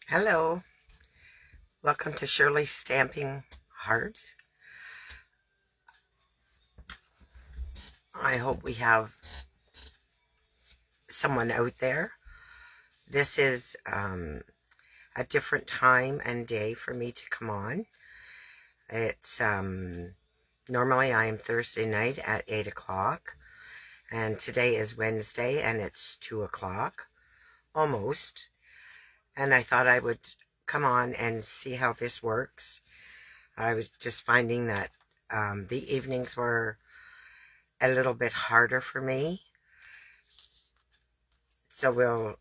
Hello, welcome to Shirley's Stamping Heart. I hope we have someone out there. This is a different time and day for me to come on. It's normally I am Thursday night at 8 o'clock, and today is Wednesday and it's 2 o'clock, almost. And I thought I would come on and see how this works. I was just finding that the evenings were a little bit harder for me. So we'll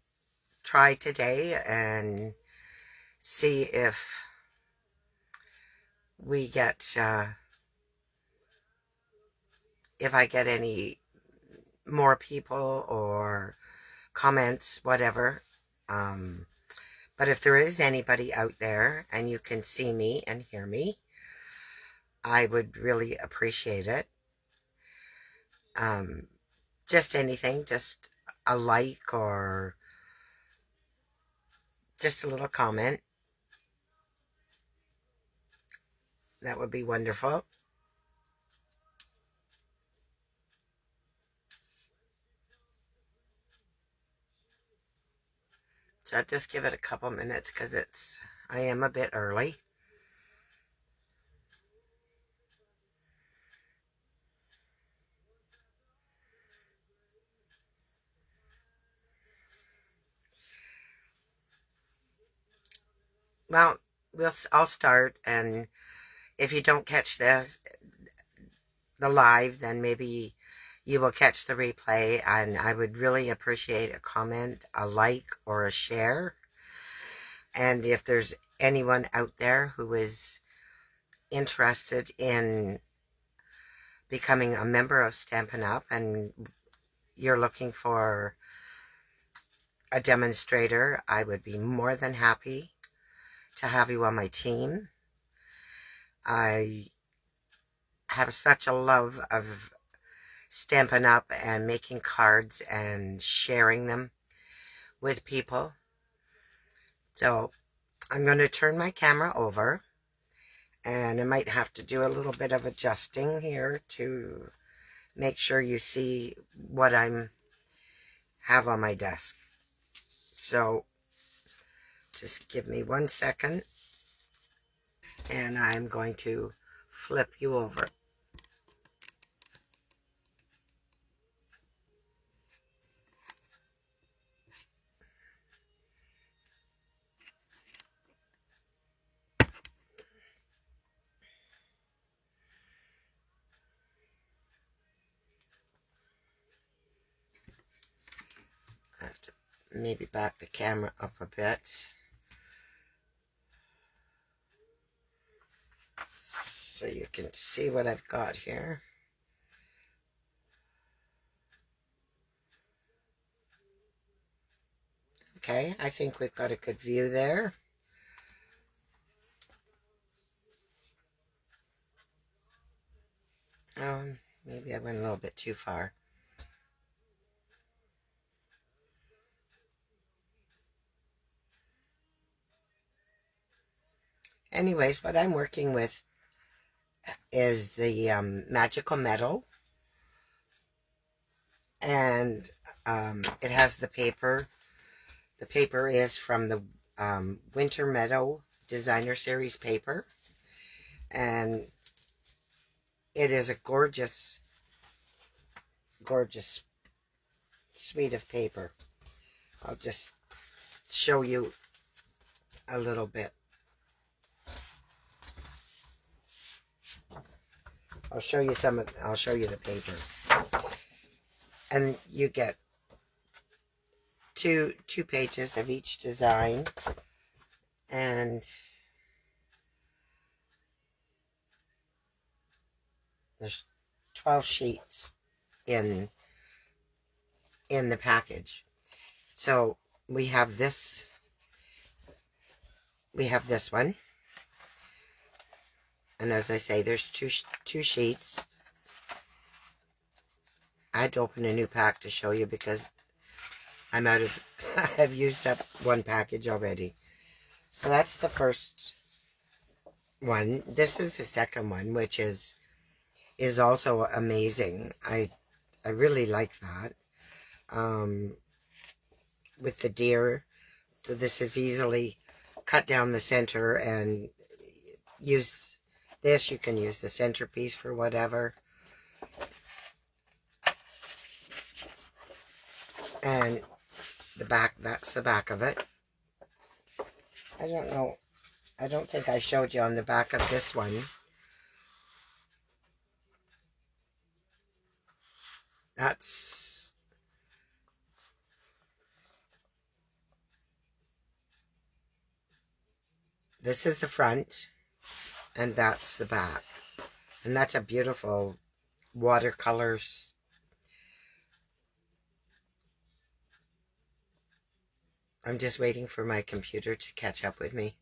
try today and see if we get, if I get any more people or comments, whatever. But if there is anybody out there and you can see me and hear me, I would really appreciate it. Just anything, just a like or just a little comment. That would be wonderful. So I'll just give it a couple minutes because I am a bit early. Well, I'll start, and if you don't catch the live, then maybe you will catch the replay, and I would really appreciate a comment, a like, or a share. And if there's anyone out there who is interested in becoming a member of Stampin' Up! And you're looking for a demonstrator, I would be more than happy to have you on my team. I have such a love of Stampin' Up! And making cards and sharing them with people. So I'm going to turn my camera over, and I might have to do a little bit of adjusting here to make sure you see what I have on my desk. So just give me 1 second, and I'm going to flip you over. I have to maybe back the camera up a bit so you can see what I've got here. Okay, I think we've got a good view there. Maybe I went a little bit too far. Anyways, what I'm working with is the Magical Meadow, and it has the paper. The paper is from the Winter Meadow Designer Series paper, and it is a gorgeous, gorgeous suite of paper. I'll just show you a little bit. I'll show you the paper. And you get two pages of each design, and there's 12 sheets in the package. So we have this one, and as I say, there's two sheets. I had to open a new pack to show you because I'm out of I've used up one package already. So that's the first one. This is the second one, which is also amazing. I really like that. With the deer, so this is easily cut down the center and use this. You can use the centerpiece for whatever. And the back, that's the back of it. I don't know. I don't think I showed you on the back of this one. This is the front, and that's the back. And that's a beautiful watercolors. I'm just waiting for my computer to catch up with me.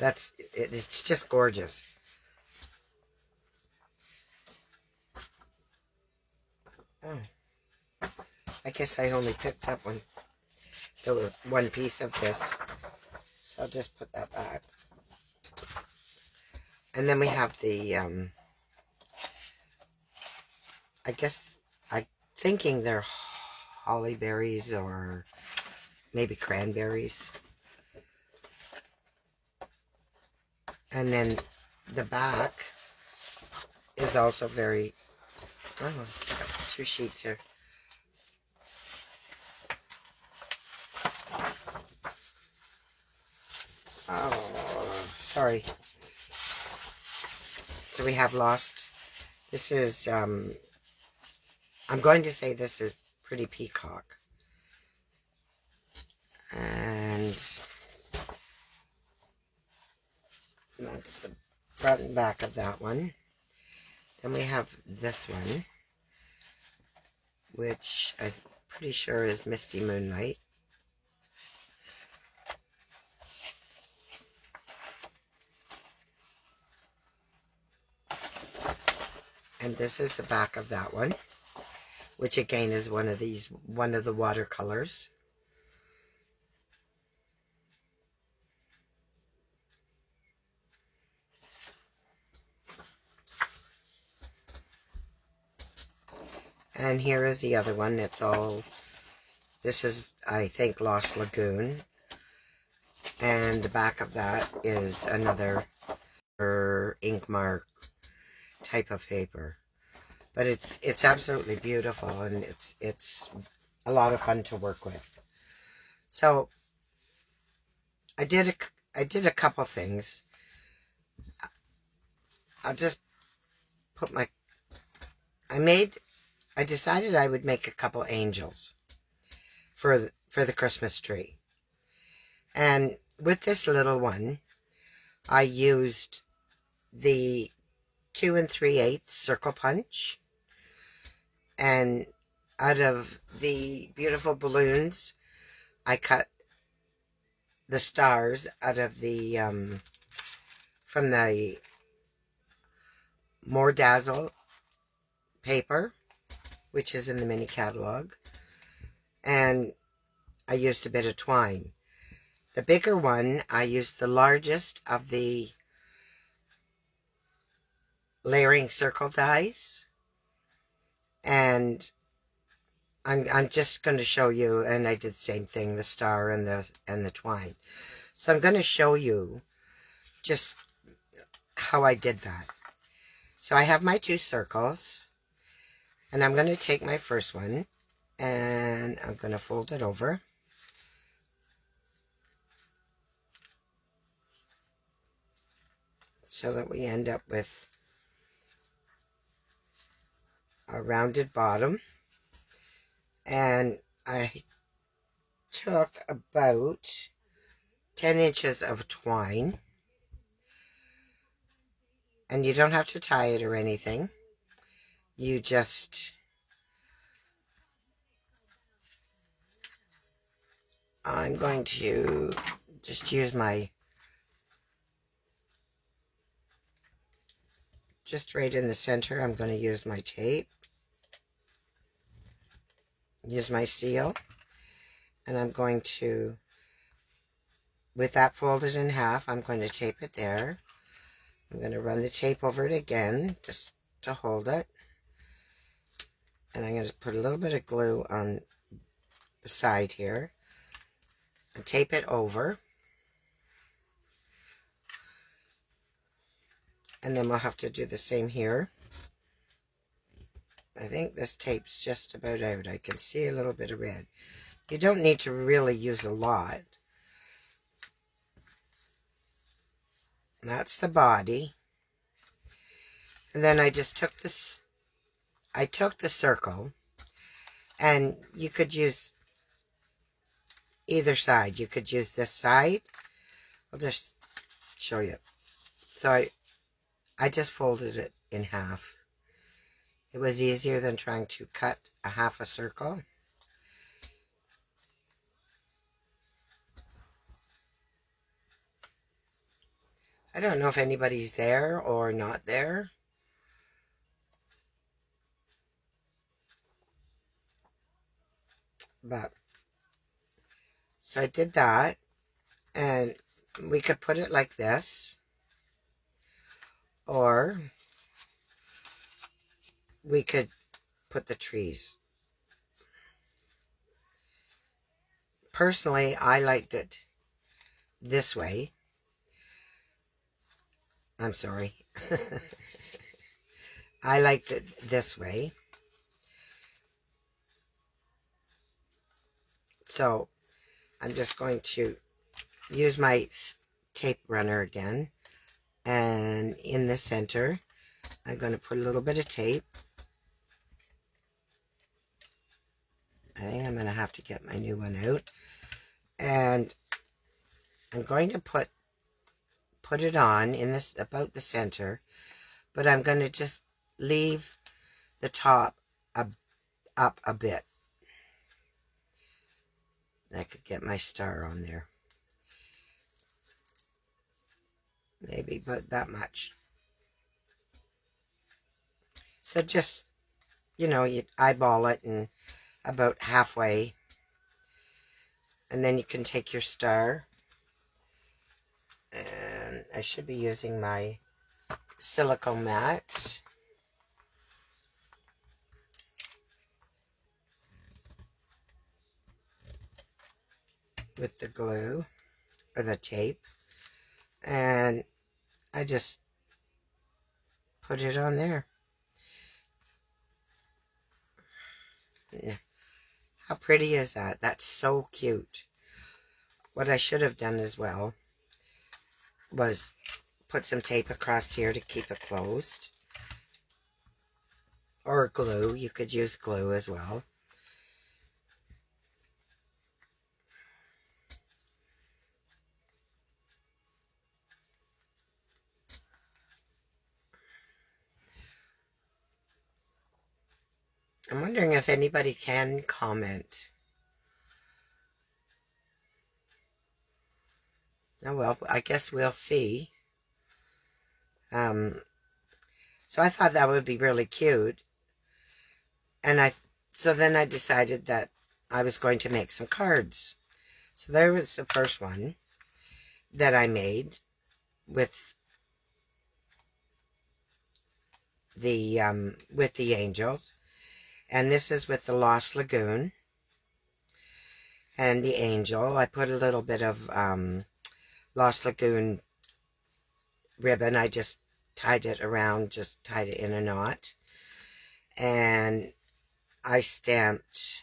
It's just gorgeous. Oh, I guess I only picked up one piece of this. So I'll just put that back. And then we have the, I guess, I'm thinking they're holly berries or maybe cranberries. And then the back is also very, oh, got 2 sheets here. Oh, sorry. So we have lost, this is, I'm going to say this is Pretty Peacock. And that's the front and back of that one. Then we have this one, which I'm pretty sure is Misty Moonlight. And this is the back of that one, which again is one of the watercolors. And here is the other one. This is, I think, Lost Lagoon. And the back of that is another ink mark type of paper. But it's absolutely beautiful, and it's a lot of fun to work with. So I did a couple things. I'll just put I decided I would make a couple angels for the Christmas tree. And with this little one, I used the 2 3/8 circle punch. And out of the beautiful balloons, I cut the stars out of the, from the More Dazzle paper, which is in the mini catalog. And I used a bit of twine. The bigger one, I used the largest of the layering circle dies. And I'm just going to show you, and I did the same thing, the star and the twine. So I'm going to show you just how I did that. So I have my 2 circles, and I'm going to take my first one, and I'm going to fold it over. So that we end up with a rounded bottom. And I took about 10 inches of twine. And you don't have to tie it or anything. You just... I'm going to just use my... Just right in the center, I'm going to use my tape. Use my seal. And I'm going to, with that folded in half, I'm going to tape it there. I'm going to run the tape over it again, just to hold it. And I'm going to put a little bit of glue on the side here and tape it over. And then we'll have to do the same here. I think this tape's just about out. I can see a little bit of red. You don't need to really use a lot. And that's the body. And then I just took this, I took the circle, and you could use either side. You could use this side. I'll just show you. So I just folded it in half. It was easier than trying to cut a half a circle. I don't know if anybody's there or not there. But, so I did that, and we could put it like this, or we could put the trees. Personally, I liked it this way. I'm sorry. I liked it this way. So I'm just going to use my tape runner again. And in the center, I'm going to put a little bit of tape. I think I'm going to have to get my new one out. And I'm going to put it on in this, about the center. But I'm going to just leave the top up a bit. I could get my star on there. Maybe about that much. So just, you know, you eyeball it and about halfway. And then you can take your star. And I should be using my silicone mat. With the glue or the tape, and I just put it on there. How pretty is that? That's so cute. What I should have done as well was put some tape across here to keep it closed, or glue. You could use glue as well. I'm wondering if anybody can comment. Oh well, I guess we'll see. So I thought that would be really cute. And so then I decided that I was going to make some cards. So there was the first one that I made with the angels. And this is with the Lost Lagoon and the angel. I put a little bit of Lost Lagoon ribbon. I just tied it around, just tied it in a knot. And I stamped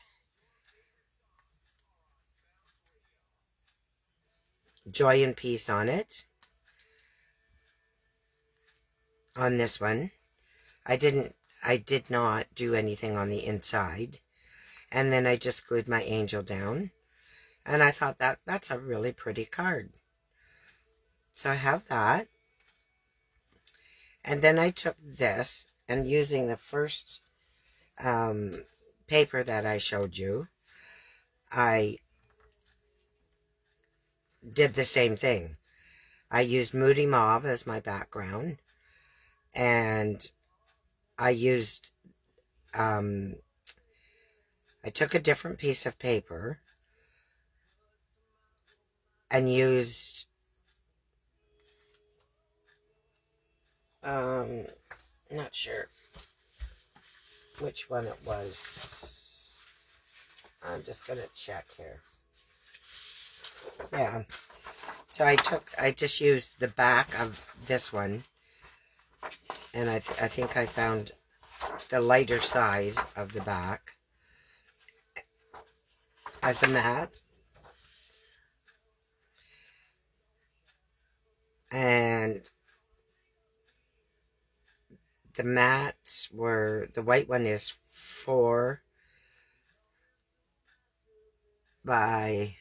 Joy and Peace on it. On this one. I did not do anything on the inside. And then I just glued my angel down. And I thought that's a really pretty card. So I have that. And then I took this, and using the first paper that I showed you, I did the same thing. I used Moody Mauve as my background. And I used, I took a different piece of paper, and used not sure which one it was. I'm just gonna check here. Yeah. So I just used the back of this one, and I think I found the lighter side of the back as a mat. And the mats were, the white one is 4 by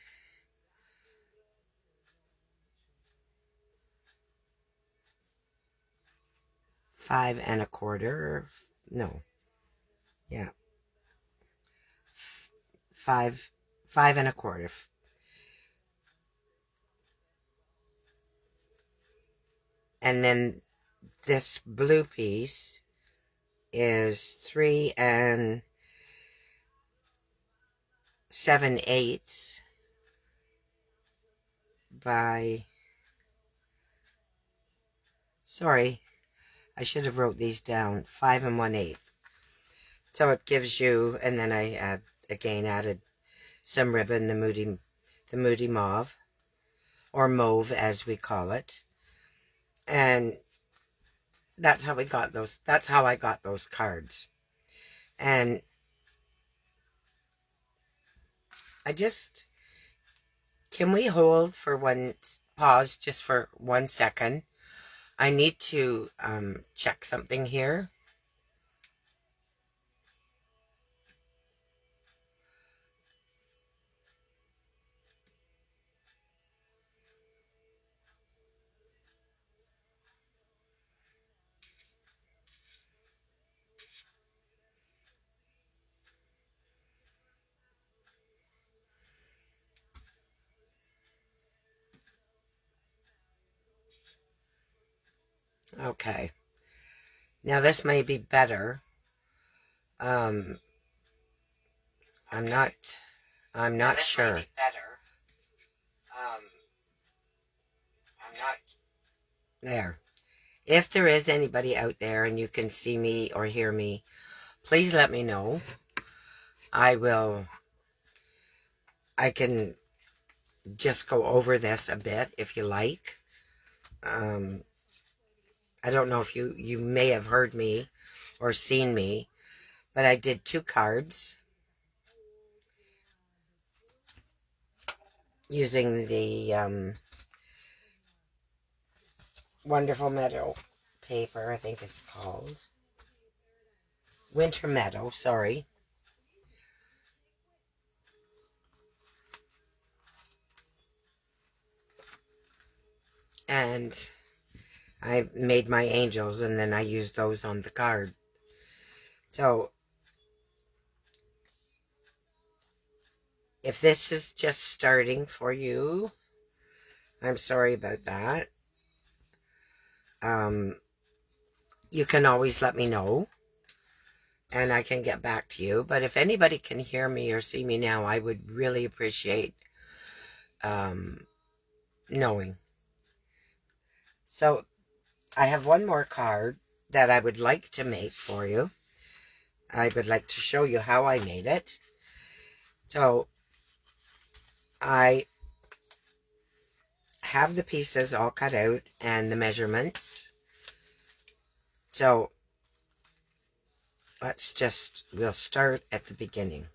5 1/4. No, yeah, 5 1/4. And then this blue piece is 3 7/8 by, sorry, I should have wrote these down, 5 1/8. So it gives you, and then I added some ribbon, the moody mauve, or mauve as we call it. And that's how I got those cards. And can we hold for pause just for 1 second? I need to check something here. Okay. Now this may be better. I'm not sure. I'm not there. If there is anybody out there and you can see me or hear me, please let me know. I can just go over this a bit if you like. I don't know if you may have heard me or seen me, but I did 2 cards using the Wonderful Meadow paper, I think it's called. Winter Meadow, sorry. And I made my angels, and then I used those on the card. So if this is just starting for you, I'm sorry about that. You can always let me know, and I can get back to you. But if anybody can hear me or see me now, I would really appreciate knowing. So I have one more card that I would like to make for you. I would like to show you how I made it. So I have the pieces all cut out and the measurements. So we'll start at the beginning.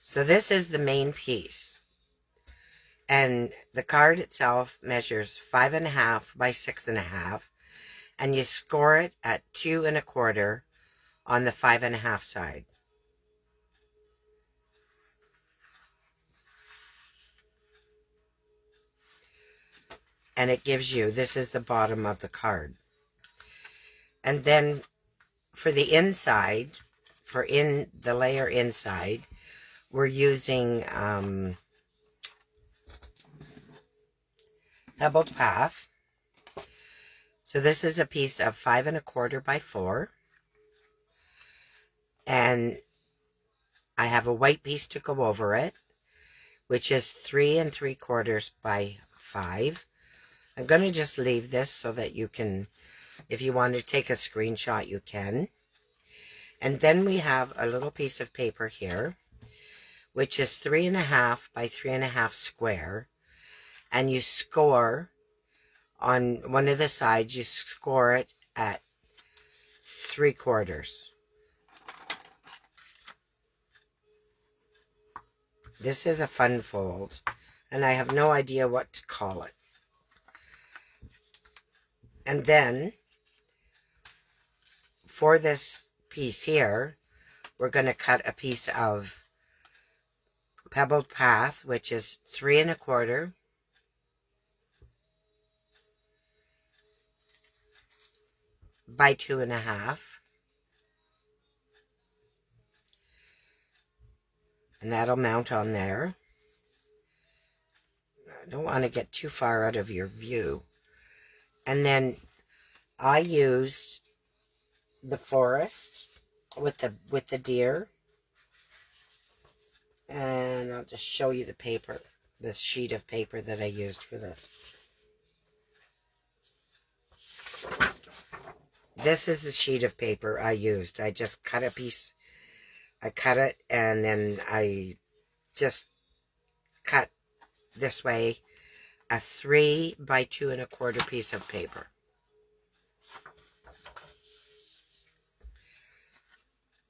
So this is the main piece. And the card itself measures 5 1/2 by 6 1/2. And you score it at 2 1/4 on the 5 1/2 side. And it gives you, this is the bottom of the card. And then for the inside, in the layer inside, we're using pebbled path. So this is a piece of 5 1/4 by 4. And I have a white piece to go over it, which is 3 3/4 by 5. I'm going to just leave this so that you can, if you want to take a screenshot, you can. And then we have a little piece of paper here, which is 3.5 by 3.5 square. And you score on one of the sides, you score it at 3/4. This is a fun fold, and I have no idea what to call it. And then, for this piece here, we're going to cut a piece of pebbled path, which is 3 1/4 by 2.5. And that'll mount on there. I don't want to get too far out of your view. And then I used the forest with the deer. And I'll just show you the paper, this sheet of paper that I used for this. This is the sheet of paper I used. I just cut a piece. I cut it, and then I just cut this way a 3 by 2 1/4 piece of paper.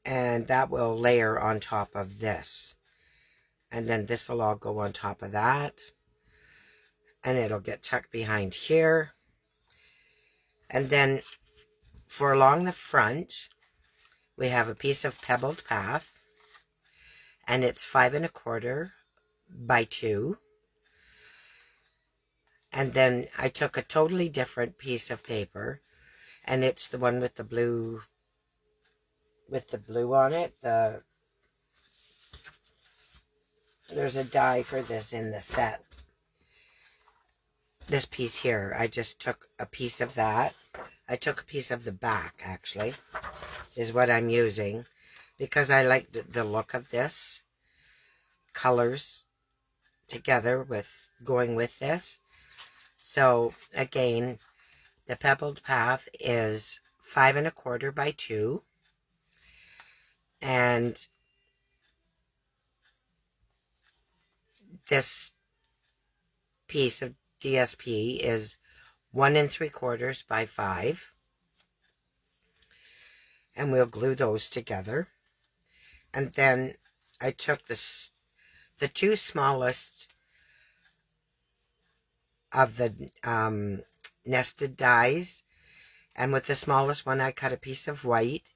And that will layer on top of this. And then this will all go on top of that. And it'll get tucked behind here. And then for along the front, we have a piece of pebbled path. And it's 5 1/4 by 2. And then I took a totally different piece of paper. And it's the one with the blue on it. There's a die for this in the set. This piece here, I just took a piece of that. I took a piece of the back, actually, is what I'm using, because I like the look of this. Colors together with going with this. So, again, the pebbled path is 5 1/4 by 2. And this piece of DSP is 1 3/4 by 5. And we'll glue those together. And then I took the two smallest of the nested dies, and with the smallest one I cut a piece of white,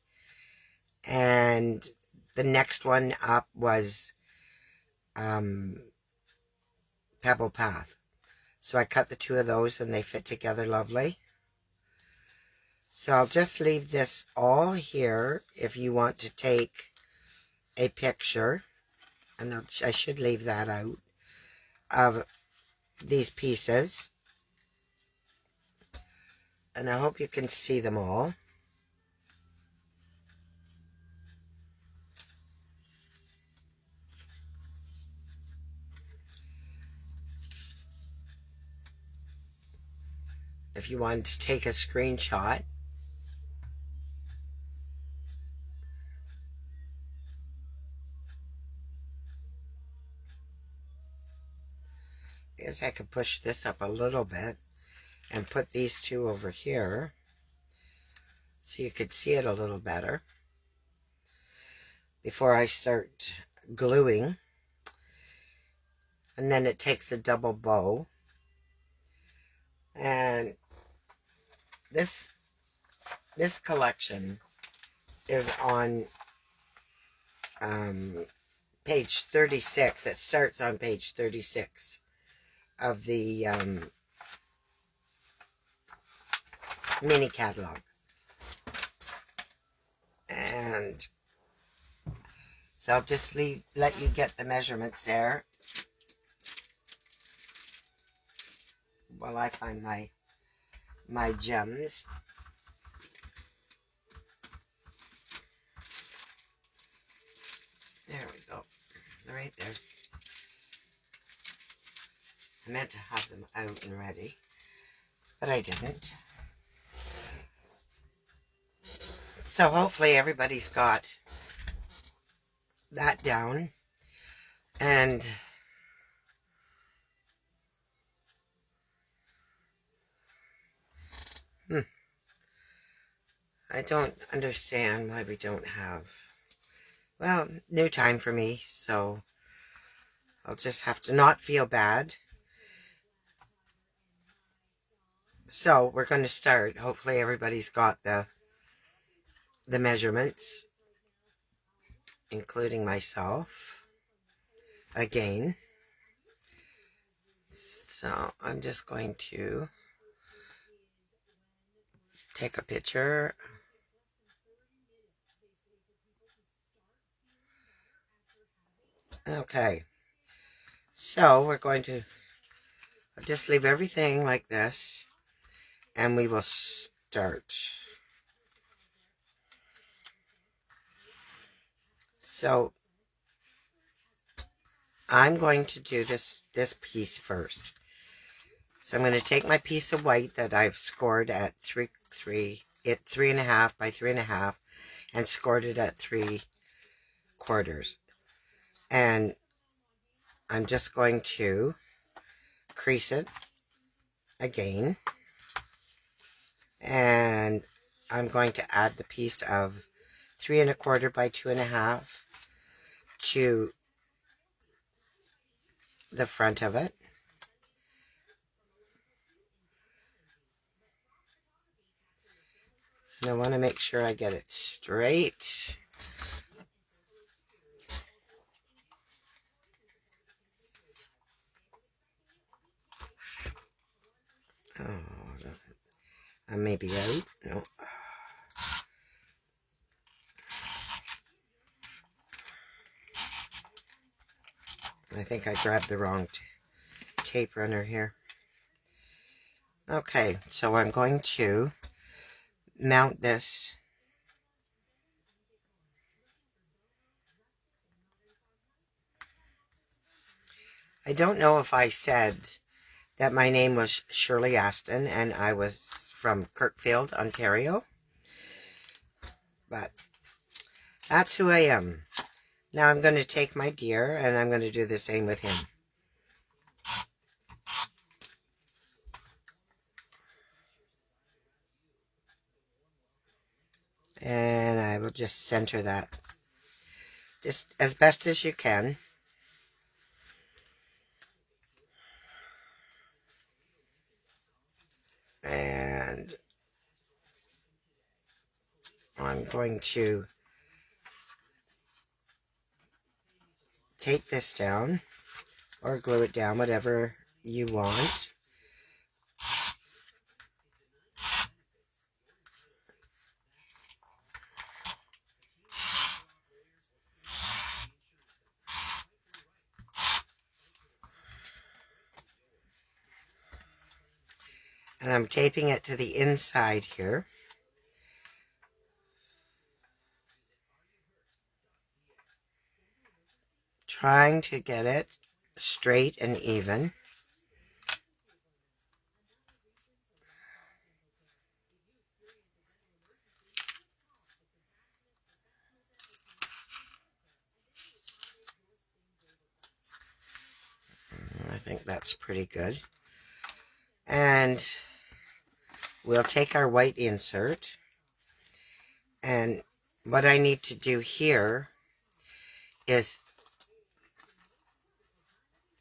and the next one up was Pebble Path. So I cut the two of those and they fit together lovely. So I'll just leave this all here if you want to take a picture, and I should leave that out, of these pieces. And I hope you can see them all. If you want to take a screenshot. I guess I could push this up a little bit and put these two over here so you could see it a little better before I start gluing. And then it takes a double bow. And this collection is on page 36. It starts on page 36 of the mini catalog. And so I'll just let you get the measurements there while I find my gems. right there. I meant to have them out and ready, but I didn't. So hopefully everybody's got that down. And I don't understand why we don't have, well, new time for me, so I'll just have to not feel bad. So we're going to start. Hopefully everybody's got the measurements, including myself, again. So I'm just going to take a picture. Okay. So we're going to just leave everything like this, and we will start. So I'm going to do this piece first. So I'm going to take my piece of white that I've scored at 3.5 by 3.5, and scored it at 3/4. And I'm just going to crease it again. And I'm going to add the piece of 3.25 by 2.5 to the front of it. And I want to make sure I get it straight. Oh, I may be out. No. I think I grabbed the wrong tape runner here. Okay, so I'm going to mount this. I don't know if I said that my name was Shirley Aston and I was from Kirkfield, Ontario, but that's who I am. Now I'm going to take my deer and I'm going to do the same with him. And I will just center that just as best as you can. And I'm going to tape this down or glue it down, whatever you want. And I'm taping it to the inside here. Trying to get it straight and even. I think that's pretty good. And we'll take our white insert. And what I need to do here is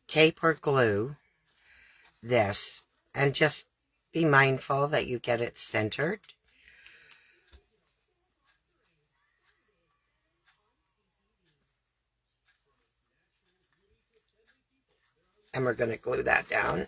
tape or glue this, and just be mindful that you get it centered. And we're going to glue that down.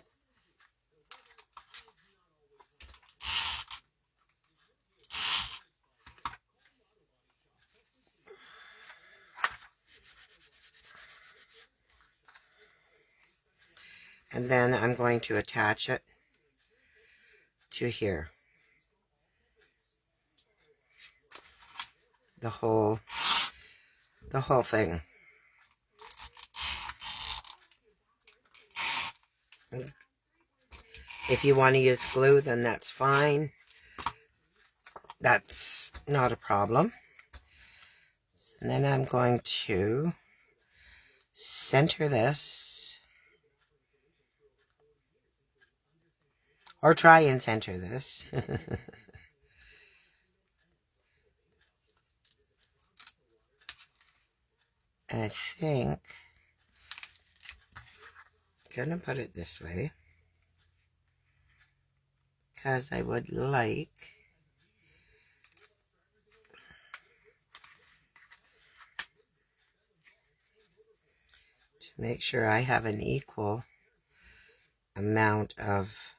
And then I'm going to attach it to here. The whole thing. If you want to use glue, then that's fine. That's not a problem. And then I'm going to center this, or try and center this. And I think I'm gonna put it this way because I would like to make sure I have an equal amount of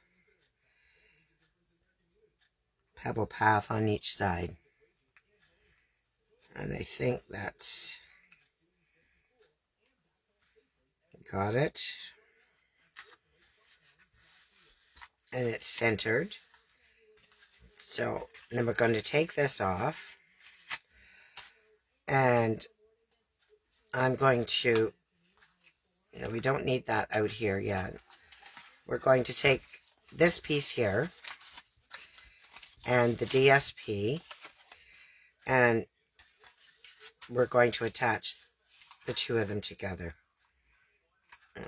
pebble path on each side. And I think that's got it. And it's centered. So then we're going to take this off. And I'm going to, no, we don't need that out here yet. We're going to take this piece here and the DSP, and we're going to attach the two of them together.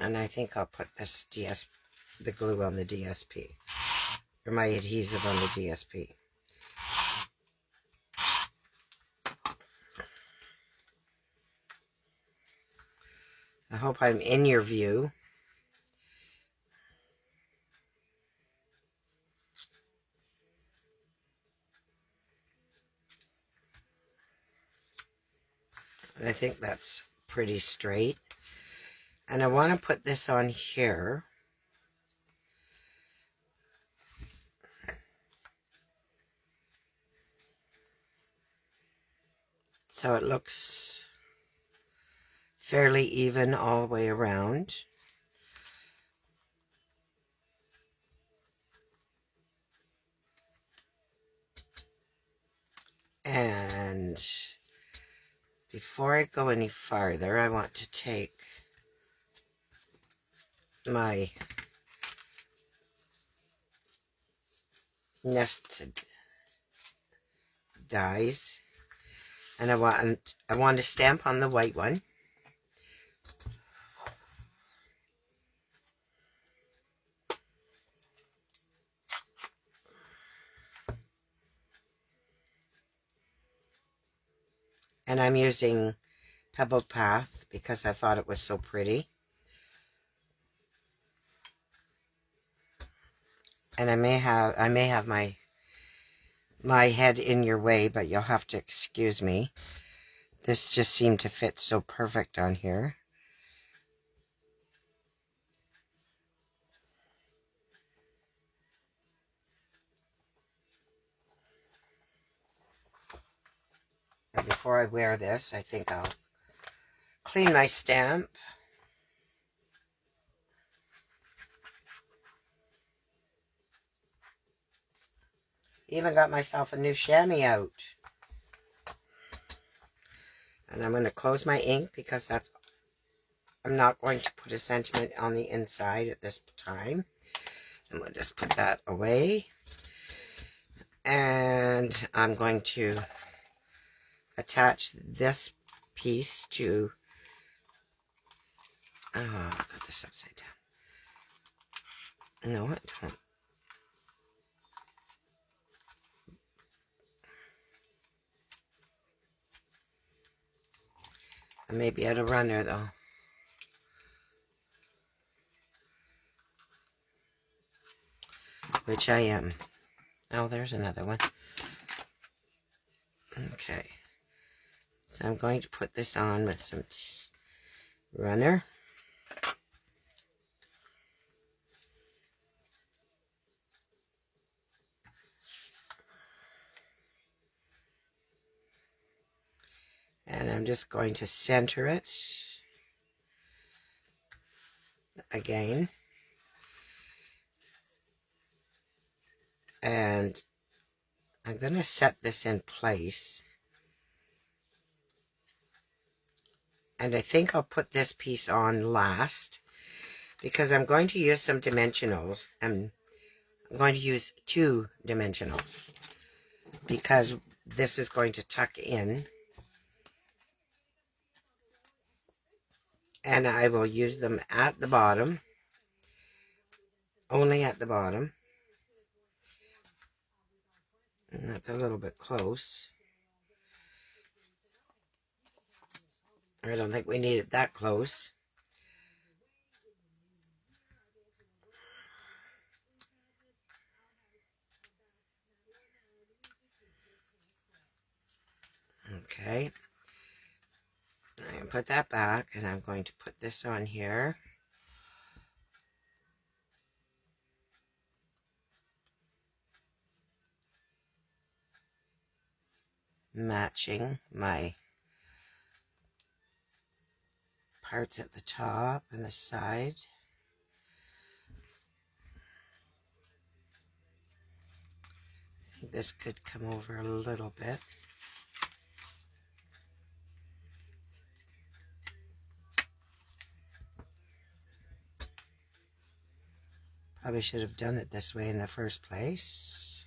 And I think I'll put this the glue on the DSP, or my adhesive on the DSP. I hope I'm in your view. And I think that's pretty straight. And I want to put this on here. So it looks fairly even all the way around. And before I go any farther, I want to take my nested dies, and I want to stamp on the white one. And I'm using Pebbled Path because I thought it was so pretty. And I may have my head in your way, but you'll have to excuse me. This just seemed to fit so perfect on here. And before I wear this, I think I'll clean my stamp. Even got myself a new chamois out. And I'm going to close my ink because I'm not going to put a sentiment on the inside at this time. And we'll just put that away. And I'm going to attach this piece to, oh, I got this upside down. No, I don't. I may be out of runner though. Which I am. Oh, there's another one. Okay. So I'm going to put this on with some runner. And I'm just going to center it again. And I'm going to set this in place. And I think I'll put this piece on last because I'm going to use some dimensionals, and I'm going to use 2 dimensionals because this is going to tuck in, and I will use them at the bottom, only at the bottom. And that's a little bit close. I don't think we need it that close. Okay. I'm going to put that back, and I'm going to put this on here. Matching my parts at the top and the side. I think this could come over a little bit. Probably should have done it this way in the first place.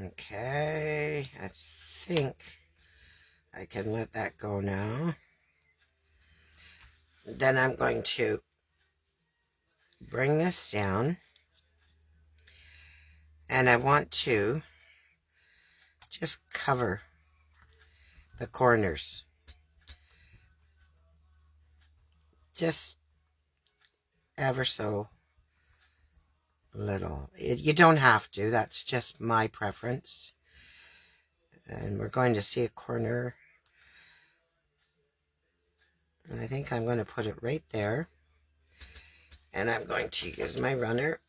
Okay, I think I can let that go now. Then I'm going to bring this down, and I want to just cover the corners. Just ever so little. You don't have to, that's just my preference. And we're going to see a corner. And I think I'm going to put it right there. And I'm going to use my runner.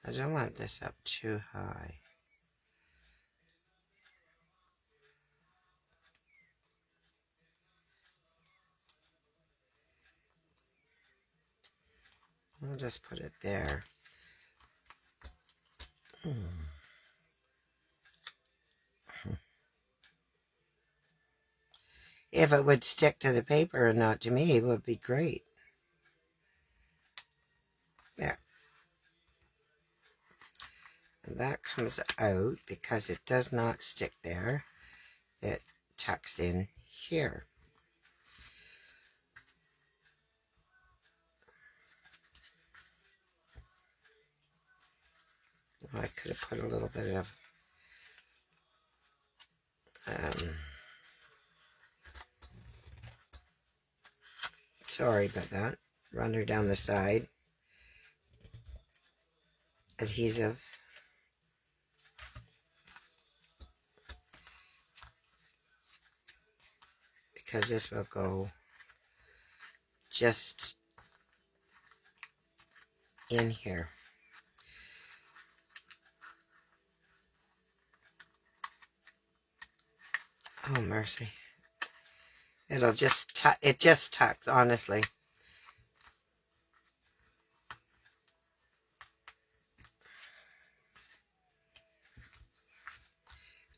I don't want this up too high. I'll just put it there. If it would stick to the paper and not to me, it would be great. There. And that comes out because it does not stick there. It tucks in here. Oh, I could have put a little bit of sorry about that. Runner down the side. Adhesive. Because this will go just in here. Oh, mercy. It'll just it just tucks, honestly.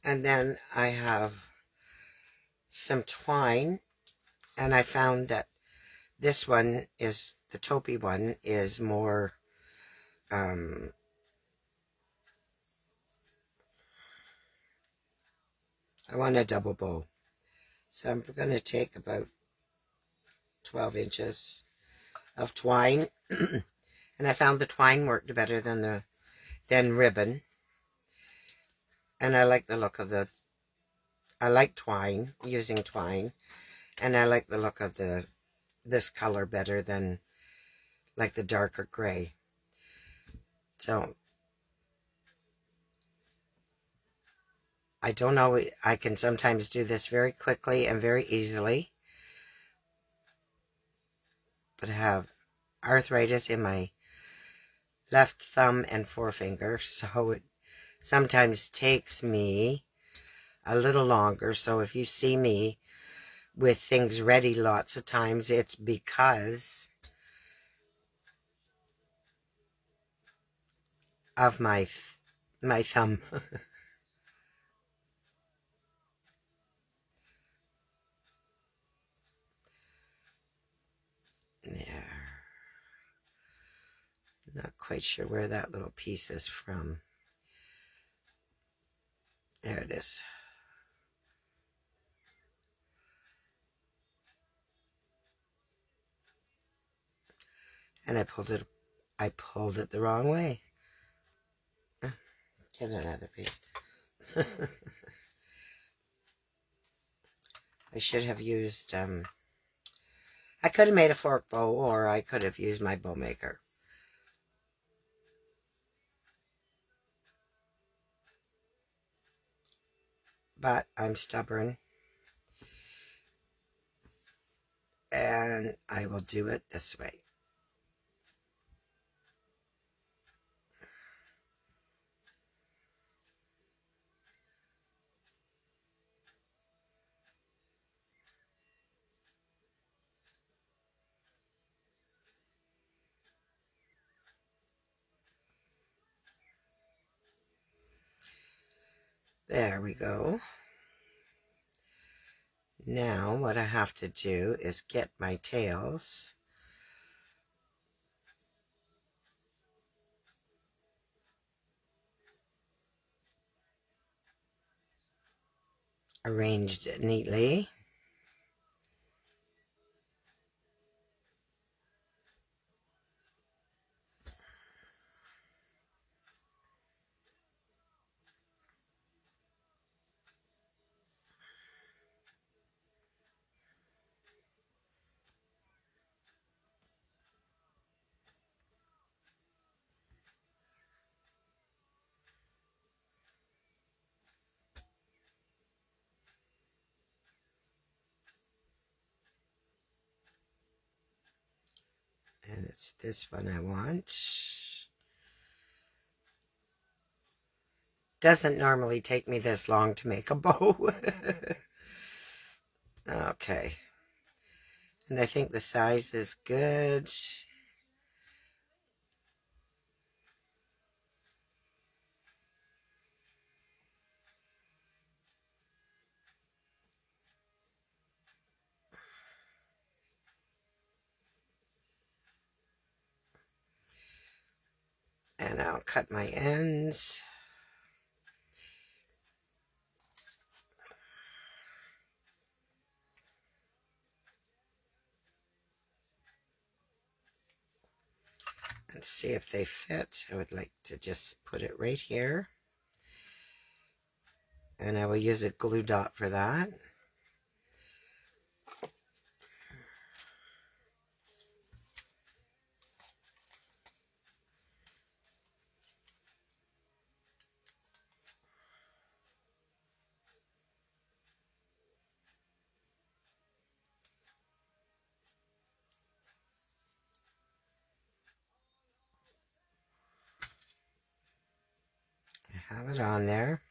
And then I have some twine, and I found that this one is, the taupey one, is more, I want a double bow. So I'm going to take about 12 inches of twine. And I found the twine worked better than ribbon. And I like the look of I like twine, using twine. And I like the look of this color better than like the darker gray. So I don't know, I can sometimes do this very quickly and very easily. but I have arthritis in my left thumb and forefinger, so it sometimes takes me a little longer. So if you see me with things ready lots of times, it's because of my thumb. There. Not quite sure where that little piece is from. There it is. And I pulled it the wrong way. Get another piece. I should have used, I could have made a fork bow, or I could have used my bow maker. But I'm stubborn, and I will do it this way. There we go. Now what I have to do is get my tails arranged neatly. And it's this one I want. Doesn't normally take me this long to make a bow. Okay. And I think the size is good. And I'll cut my ends. And see if they fit. I would like to just put it right here. And I will use a glue dot for that. I have it on there.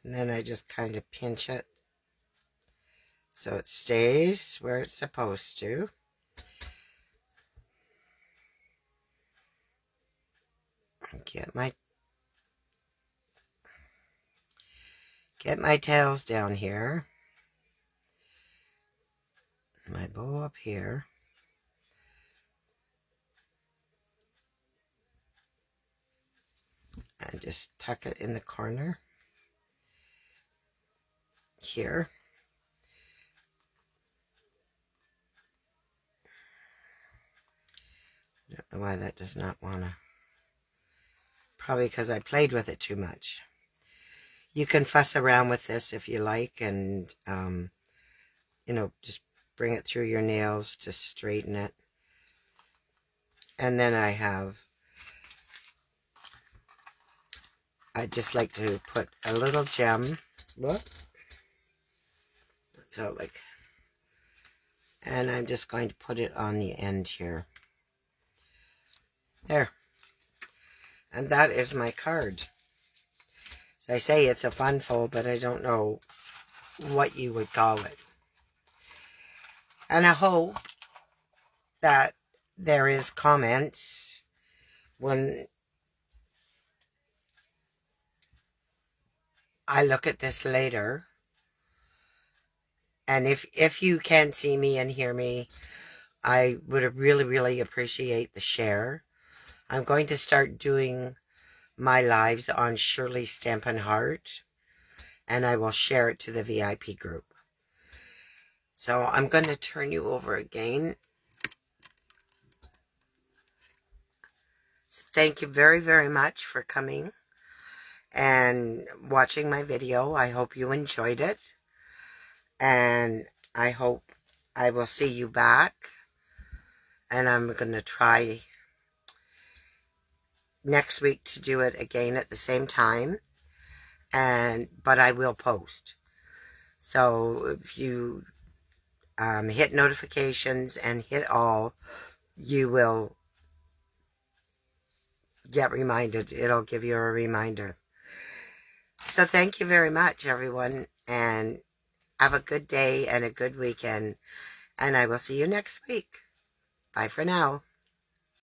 And then I just kind of pinch it so it stays where it's supposed to. Get my tails down here. My bow up here. And just tuck it in the corner here. Don't know why that does not want to. Probably because I played with it too much. You can fuss around with this if you like, and you know, just bring it through your nails to straighten it. And then I just like to put a little gem. What? It felt like And I'm just going to put it on the end here. There. And that is my card. As I say, it's a fun fold, but I don't know what you would call it. And I hope that there is comments when I look at this later. And if you can see me and hear me, I would really appreciate the share. I'm going to start doing my lives on Shirley Stampin' Heart, and I will share it to the VIP group. So I'm going to turn you over again. So thank you very much for coming and watching my video. I hope you enjoyed it, and I hope I will see you back. And I'm going to try next week to do it again at the same time, but I will post. So if you hit notifications and hit all, you will get reminded. It'll give you a reminder. So thank you very much, everyone, and have a good day and a good weekend, and I will see you next week. Bye for now.